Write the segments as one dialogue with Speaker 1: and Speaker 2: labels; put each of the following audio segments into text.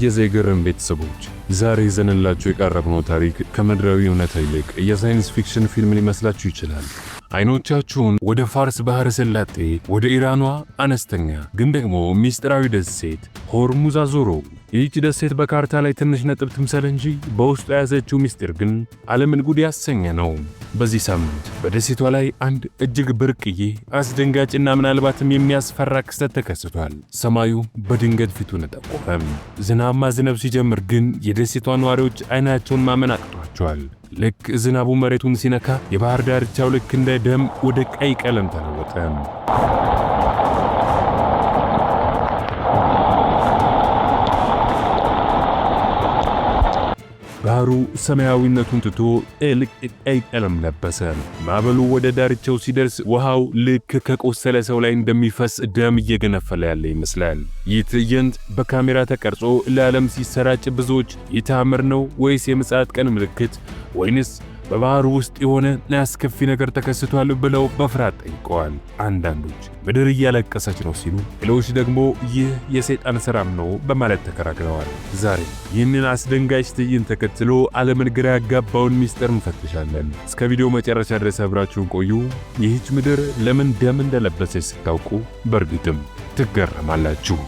Speaker 1: የዘይገርም ቤተሰቦች ዛሬ ይዘንላችሁ የቀረብነው ታሪክ ከምድራዊ እውነታ ይልቅ የሳይንስ ፊክሽን ፊልም ሊመስላችሁ ይችላል። አይኖቻችሁን ወደ ፋርስ ባህረ ሰላጤ ወደ ኢራኗ አነስተኛ ግን ደግሞ ሚስጥራዊ ደሴት ሆርሙዝ አዞሩ። ይህች ደሴት በካርታ ላይ ትንሽ ነጥብ ትምሰል እንጂ በውስጡ የያዘችው ሚስጥር ግን ዓለምን ጉድ ያሰኘ ነው። በዚህ ሳምንት በደሴቷ ላይ አንድ እጅግ ብርቅዬ አስደንጋጭና ምናልባትም የሚያስፈራ ክስተት ተከስቷል። ሰማዩ በድንገት ፊቱን ጠቆረ። ዝናብ ማዝነብ ሲጀምር ግን የደሴቷ ነዋሪዎች አይናቸውን ማመን አቅቷቸዋል። ልክ ዝናቡ መሬቱን ሲነካ የባህር ዳርቻው ልክ እንደ ደም ወደ ቀይ ቀለም ተለወጠ። ባህሩ ሰማያዊነቱን ትቶ ጥልቅ ቀይ ቀለም ለበሰ። ማዕበሉ ወደ ዳርቻው ሲደርስ ውሃው ልክ ከቆሰለ ሰው ላይ እንደሚፈስ ደም እየገነፈለ ያለ ይመስላል። ይህ ትዕይንት በካሜራ ተቀርጾ ለዓለም ሲሰራጭ ብዙዎች የተአምር ነው ወይስ የምጽአት ቀን ምልክት ወይንስ በባህሩ ውስጥ የሆነ አስከፊ ነገር ተከስቷል ብለው በፍርሃት ጠይቀዋል። አንዳንዶች ምድር እያለቀሰች ነው ሲሉ፣ ሌሎች ደግሞ ይህ የሰይጣን ሥራም ነው በማለት ተከራክረዋል። ዛሬ ይህንን አስደንጋጭ ትዕይንት ተከትሎ ዓለምን ግራ ያጋባውን ሚስጥር እንፈትሻለን። እስከ ቪዲዮ መጨረሻ ድረስ አብራችሁን ቆዩ። ይህች ምድር ለምን ደም እንደለበሰች ስታውቁ በእርግጥም ትገረማላችሁ።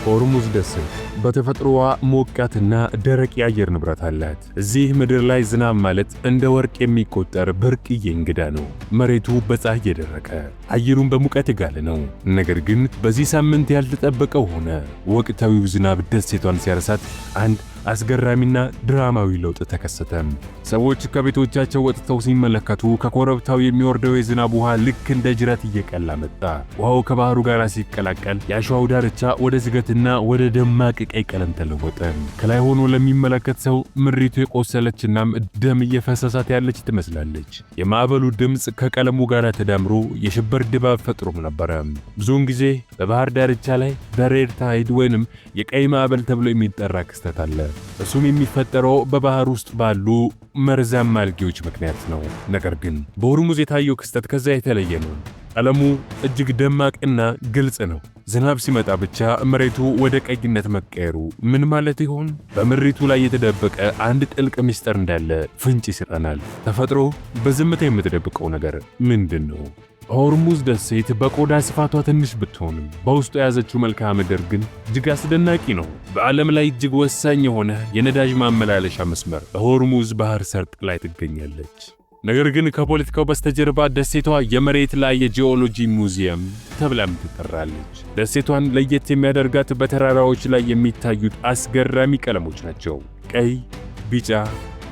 Speaker 1: ሆርሙዝ ደሴት በተፈጥሮዋ ሞቃትና ደረቅ የአየር ንብረት አላት። እዚህ ምድር ላይ ዝናብ ማለት እንደ ወርቅ የሚቆጠር ብርቅዬ እንግዳ ነው። መሬቱ በፀሐይ የደረቀ፣ አየሩን በሙቀት የጋለ ነው። ነገር ግን በዚህ ሳምንት ያልተጠበቀው ሆነ። ወቅታዊው ዝናብ ደሴቷን ሲያረሳት አንድ አስገራሚና ድራማዊ ለውጥ ተከሰተ። ሰዎች ከቤቶቻቸው ወጥተው ሲመለከቱ ከኮረብታው የሚወርደው የዝናብ ውሃ ልክ እንደ ጅረት እየቀላ መጣ። ውሃው ከባህሩ ጋር ሲቀላቀል የአሸዋው ዳርቻ ወደ ዝገትና ወደ ደማቅ ቀይ ቀለም ተለወጠ። ከላይ ሆኖ ለሚመለከት ሰው ምድሪቱ የቆሰለችና ደም እየፈሰሳት ያለች ትመስላለች። የማዕበሉ ድምፅ ከቀለሙ ጋር ተዳምሮ የሽብር ድባብ ፈጥሮም ነበረ። ብዙውን ጊዜ በባህር ዳርቻ ላይ በሬድ ታይድ ወይንም የቀይ ማዕበል ተብሎ የሚጠራ ክስተት አለ። እሱም የሚፈጠረው በባህር ውስጥ ባሉ መርዛማ አልጌዎች ምክንያት ነው። ነገር ግን በሆርሙዝ የታየው ክስተት ከዛ የተለየ ነው። ቀለሙ እጅግ ደማቅና ግልጽ ነው። ዝናብ ሲመጣ ብቻ መሬቱ ወደ ቀይነት መቀየሩ ምን ማለት ይሆን? በምድሪቱ ላይ የተደበቀ አንድ ጥልቅ ምስጢር እንዳለ ፍንጭ ይሰጠናል። ተፈጥሮ በዝምታ የምትደብቀው ነገር ምንድን ነው? ሆርሙዝ ደሴት በቆዳ ስፋቷ ትንሽ ብትሆንም በውስጡ የያዘችው መልክዓ ምድር ግን እጅግ አስደናቂ ነው። በዓለም ላይ እጅግ ወሳኝ የሆነ የነዳጅ ማመላለሻ መስመር በሆርሙዝ ባህር ሰርጥ ላይ ትገኛለች። ነገር ግን ከፖለቲካው በስተጀርባ ደሴቷ የመሬት ላይ የጂኦሎጂ ሙዚየም ተብላም ትጠራለች። ደሴቷን ለየት የሚያደርጋት በተራራዎች ላይ የሚታዩት አስገራሚ ቀለሞች ናቸው። ቀይ፣ ቢጫ፣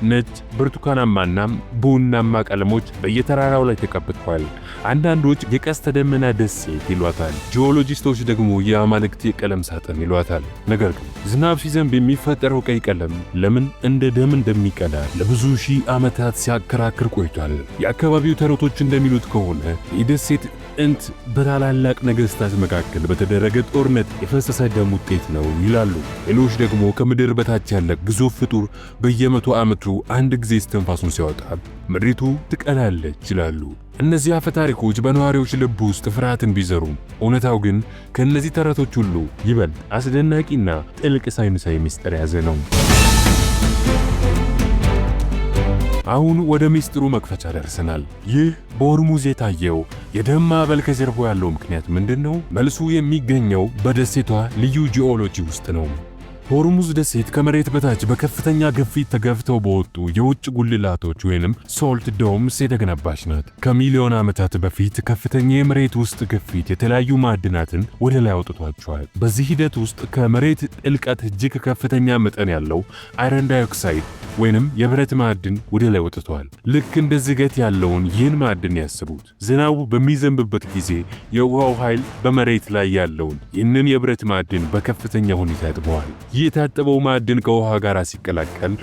Speaker 1: ነጭ፣ ብርቱካናማና ቡናማ ቀለሞች በየተራራው ላይ ተቀብተዋል። አንዳንዶች የቀስተ ደመና ደሴት ይሏታል። ጂኦሎጂስቶች ደግሞ የአማልክት የቀለም ሳጥን ይሏታል። ነገር ግን ዝናብ ሲዘንብ የሚፈጠረው ቀይ ቀለም ለምን እንደ ደም እንደሚቀላ ለብዙ ሺህ ዓመታት ሲያከራክር ቆይቷል። የአካባቢው ተረቶች እንደሚሉት ከሆነ የደሴት ጥንት በታላላቅ ነገሥታት መካከል በተደረገ ጦርነት የፈሰሰ ደም ውጤት ነው ይላሉ። ሌሎች ደግሞ ከምድር በታች ያለ ግዙፍ ፍጡር በየመቶ ዓመቱ አንድ ጊዜ እስትንፋሱን ሲያወጣ ምድሪቱ ትቀላለች ይላሉ። እነዚህ አፈ ታሪኮች በነዋሪዎች ልብ ውስጥ ፍርሃትን ቢዘሩም እውነታው ግን ከእነዚህ ተረቶች ሁሉ ይበልጥ አስደናቂና ጥልቅ ሳይንሳዊ ምስጢር የያዘ ነው። አሁን ወደ ሚስጥሩ መክፈቻ ደርሰናል። ይህ በሆርሙዝ የታየው የደም ማዕበል ከጀርባው ያለው ምክንያት ምንድን ነው? መልሱ የሚገኘው በደሴቷ ልዩ ጂኦሎጂ ውስጥ ነው። ሆርሙዝ ደሴት ከመሬት በታች በከፍተኛ ግፊት ተገፍተው በወጡ የውጭ ጉልላቶች ወይንም ሶልት ዶምስ የተገነባች ናት። ከሚሊዮን ዓመታት በፊት ከፍተኛ የመሬት ውስጥ ግፊት የተለያዩ ማዕድናትን ወደ ላይ አውጥቷቸዋል። በዚህ ሂደት ውስጥ ከመሬት ጥልቀት እጅግ ከፍተኛ መጠን ያለው አይረን ዳይኦክሳይድ ወይንም የብረት ማዕድን ወደ ላይ ወጥቷል። ልክ እንደ ዝገት ያለውን ይህን ማዕድን ያስቡት። ዝናቡ በሚዘንብበት ጊዜ የውሃው ኃይል በመሬት ላይ ያለውን ይህንን የብረት ማዕድን በከፍተኛ ሁኔታ ያጥበዋል። ይህ የታጠበው ማዕድን ከውሃ ጋር ሲቀላቀል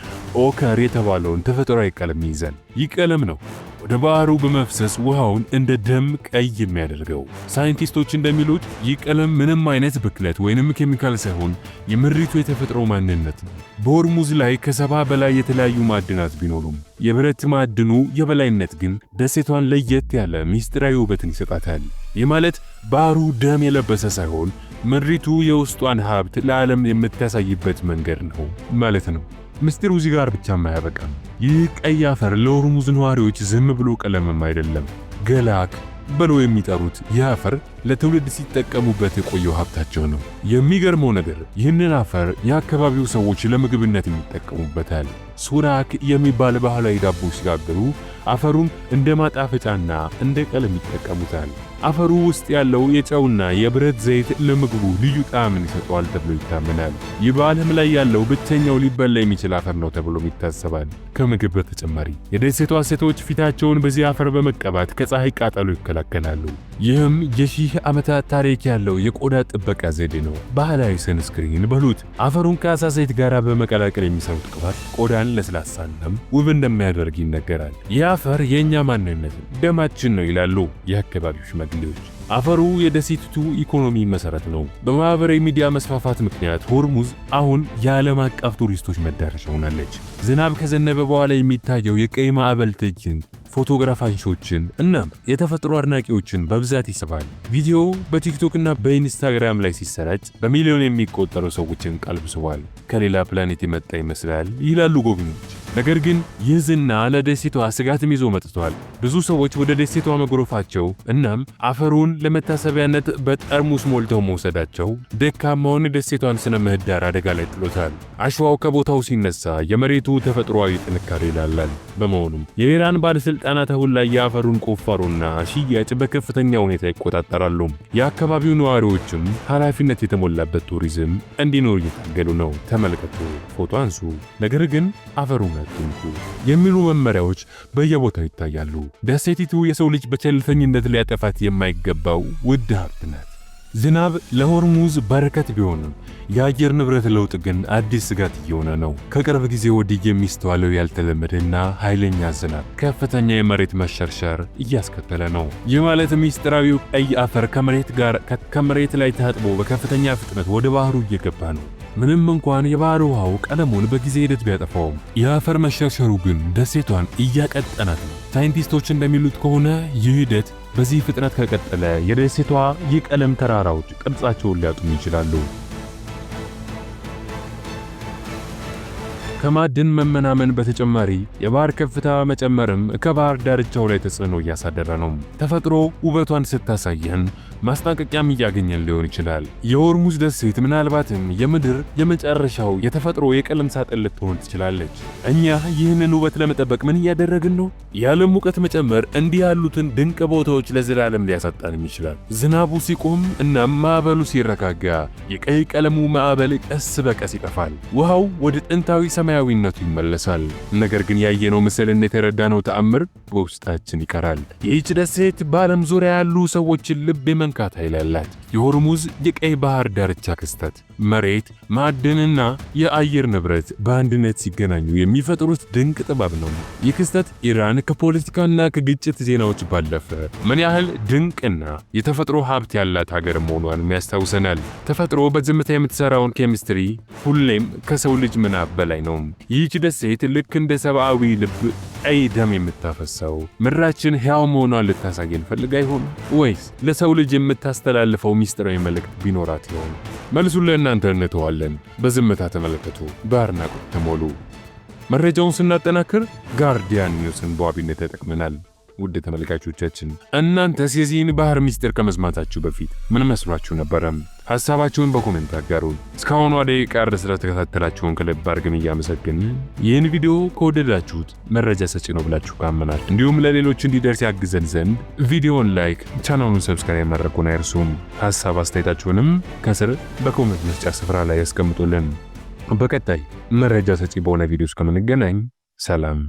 Speaker 1: ኦከር የተባለውን ተፈጥሯዊ ቀለም ይይዛል። ይህ ቀለም ነው ወደ ባህሩ በመፍሰስ ውሃውን እንደ ደም ቀይ የሚያደርገው። ሳይንቲስቶች እንደሚሉት ይህ ቀለም ምንም አይነት ብክለት ወይንም ኬሚካል ሳይሆን የምድሪቱ የተፈጥሮ ማንነት ነው። በሆርሙዝ ላይ ከ70 በላይ የተለያዩ ማዕድናት ቢኖሩም የብረት ማዕድኑ የበላይነት ግን ደሴቷን ለየት ያለ ሚስጥራዊ ውበትን ይሰጣታል። ይህ ማለት ባህሩ ደም የለበሰ ሳይሆን ምድሪቱ የውስጧን ሀብት ለዓለም የምታሳይበት መንገድ ነው ማለት ነው። ምስጢሩ እዚህ ጋር ብቻም አያበቃም። ይህ ቀይ አፈር ለሆርሙዝ ነዋሪዎች ዝም ብሎ ቀለምም አይደለም። ገላክ ብለው የሚጠሩት ይህ አፈር ለትውልድ ሲጠቀሙበት የቆየው ሀብታቸው ነው። የሚገርመው ነገር ይህንን አፈር የአካባቢው ሰዎች ለምግብነት የሚጠቀሙበታል። ሱራክ የሚባል ባህላዊ ዳቦ ሲጋግሩ አፈሩን እንደ ማጣፈጫና እንደ ቀለም ይጠቀሙታል። አፈሩ ውስጥ ያለው የጨውና የብረት ዘይት ለምግቡ ልዩ ጣዕምን ይሰጠዋል ተብሎ ይታመናል። ይህ በዓለም ላይ ያለው ብቸኛው ሊበላ የሚችል አፈር ነው ተብሎ ይታሰባል። ከምግብ በተጨማሪ የደሴቷ ሴቶች ፊታቸውን በዚህ አፈር በመቀባት ከፀሐይ ቃጠሎ ይከላከላሉ። ይህም የሺህ ዓመታት ታሪክ ያለው የቆዳ ጥበቃ ዘዴ ነው። ባህላዊ ሰንስክሪን በሉት። አፈሩን ከአሳ ዘይት ጋር በመቀላቀል የሚሰሩት ቅባት ቆዳን ለስላሳናም ውብ እንደሚያደርግ ይነገራል። ይህ አፈር የእኛ ማንነት ደማችን ነው ይላሉ የአካባቢው ሽማግሌዎች። አፈሩ የደሴቲቱ ኢኮኖሚ መሰረት ነው። በማህበራዊ ሚዲያ መስፋፋት ምክንያት ሆርሙዝ አሁን የዓለም አቀፍ ቱሪስቶች መዳረሻ ሆናለች። ዝናብ ከዘነበ በኋላ የሚታየው የቀይ ማዕበል ትዕይንት ፎቶግራፍ አንሺዎችን እናም የተፈጥሮ አድናቂዎችን በብዛት ይስባል። ቪዲዮ በቲክቶክ እና በኢንስታግራም ላይ ሲሰራጭ በሚሊዮን የሚቆጠሩ ሰዎችን ቀልብ ስቧል። ከሌላ ፕላኔት የመጣ ይመስላል ይላሉ ጎብኚዎች። ነገር ግን ይህ ዝና ለደሴቷ ስጋትም ይዞ መጥቷል። ብዙ ሰዎች ወደ ደሴቷ መጎረፋቸው እናም አፈሩን ለመታሰቢያነት በጠርሙስ ሞልተው መውሰዳቸው ደካማውን የደሴቷን ስነ ምህዳር አደጋ ላይ ጥሎታል። አሸዋው ከቦታው ሲነሳ የመሬቱ ተፈጥሯዊ ጥንካሬ ይላላል። በመሆኑም የኢራን ባለስልጣናት አሁን ላይ የአፈሩን ቁፋሮና ሽያጭ በከፍተኛ ሁኔታ ይቆጣጠራሉ። የአካባቢው ነዋሪዎችም ኃላፊነት የተሞላበት ቱሪዝም እንዲኖር እየታገሉ ነው። ተመልከቱ፣ ፎቶ አንሱ፣ ነገር ግን አፈሩን አትንኩ የሚሉ መመሪያዎች በየቦታው ይታያሉ። ደሴቲቱ የሰው ልጅ በቸልተኝነት ሊያጠፋት የማይገባው ውድ ሀብት ናት። ዝናብ ለሆርሙዝ በረከት ቢሆንም የአየር ንብረት ለውጥ ግን አዲስ ስጋት እየሆነ ነው። ከቅርብ ጊዜ ወዲህ የሚስተዋለው ያልተለመደና ኃይለኛ ዝናብ ከፍተኛ የመሬት መሸርሸር እያስከተለ ነው። ይህ ማለት ምስጢራዊው ቀይ አፈር ከመሬት ላይ ታጥቦ በከፍተኛ ፍጥነት ወደ ባህሩ እየገባ ነው። ምንም እንኳን የባህር ውሃው ቀለሙን በጊዜ ሂደት ቢያጠፋውም የአፈር መሸርሸሩ ግን ደሴቷን እያቀጠናት ነው። ሳይንቲስቶች እንደሚሉት ከሆነ ይህ ሂደት በዚህ ፍጥነት ከቀጠለ የደሴቷ የቀለም ተራራዎች ቅርጻቸውን ሊያጡም ይችላሉ። ከማዕድን መመናመን በተጨማሪ የባህር ከፍታ መጨመርም ከባህር ዳርቻው ላይ ተጽዕኖ እያሳደረ ነው። ተፈጥሮ ውበቷን ስታሳየን ማስጠንቀቂያም እያገኘን ሊሆን ይችላል። የሆርሙዝ ደሴት ምናልባትም የምድር የመጨረሻው የተፈጥሮ የቀለም ሳጥን ልትሆን ትችላለች። እኛ ይህንን ውበት ለመጠበቅ ምን እያደረግን ነው? የዓለም ሙቀት መጨመር እንዲህ ያሉትን ድንቅ ቦታዎች ለዘላለም ሊያሳጣንም ይችላል። ዝናቡ ሲቆም እና ማዕበሉ ሲረጋጋ የቀይ ቀለሙ ማዕበል ቀስ በቀስ ይጠፋል። ውሃው ወደ ጥንታዊ ሰማያዊነቱ ይመለሳል። ነገር ግን ያየነው ምስልና የተረዳነው ተአምር በውስጣችን ይቀራል። ይህች ደሴት በዓለም ዙሪያ ያሉ ሰዎችን ልብ የመንካት ኃይል አላት። የሆርሙዝ የቀይ ባህር ዳርቻ ክስተት መሬት፣ ማዕድንና የአየር ንብረት በአንድነት ሲገናኙ የሚፈጥሩት ድንቅ ጥበብ ነው። ይህ ክስተት ኢራን ከፖለቲካና ከግጭት ዜናዎች ባለፈ ምን ያህል ድንቅና የተፈጥሮ ሀብት ያላት ሀገር መሆኗን ያስታውሰናል። ተፈጥሮ በዝምታ የምትሰራውን ኬሚስትሪ ሁሌም ከሰው ልጅ ምናብ በላይ ነው። ይህች ደሴት ልክ እንደ ሰብአዊ ልብ ቀይ ደም የምታፈሰው ምድራችን ሕያው መሆኗን ልታሳየን ፈልጋ ይሆን? ወይስ ለሰው ልጅ የምታስተላልፈው ሚስጥራዊ መልእክት ቢኖራት ይሆን? መልሱን ለእናንተ እንተዋለን። በዝምታ ተመለከቱ፣ በአድናቆት ተሞሉ። መረጃውን ስናጠናክር ጋርዲያን ኒውስን በዋቢነት ተጠቅመናል። ውድ ተመልካቾቻችን እናንተስ የዚህን ባህር ሚስጥር ከመስማታችሁ በፊት ምን መስሏችሁ ነበረ? ሐሳባችሁን በኮሜንት አጋሩን። እስካሁኑ ደቂቃ ድረስ ስለተከታተላችሁን ከልብ አድርገን እያመሰገንን ይህን ቪዲዮ ከወደዳችሁት መረጃ ሰጪ ነው ብላችሁ ካመናችሁ እንዲሁም ለሌሎች እንዲደርስ ያግዘን ዘንድ ቪዲዮውን ላይክ፣ ቻናሉን ሰብስክራይብ ማድረጉን አይርሱም። ሐሳብ አስተያየታችሁንም ከስር በኮሜንት መስጫ ስፍራ ላይ ያስቀምጡልን። በቀጣይ መረጃ ሰጪ በሆነ ቪዲዮ እስከምንገናኝ ሰላም።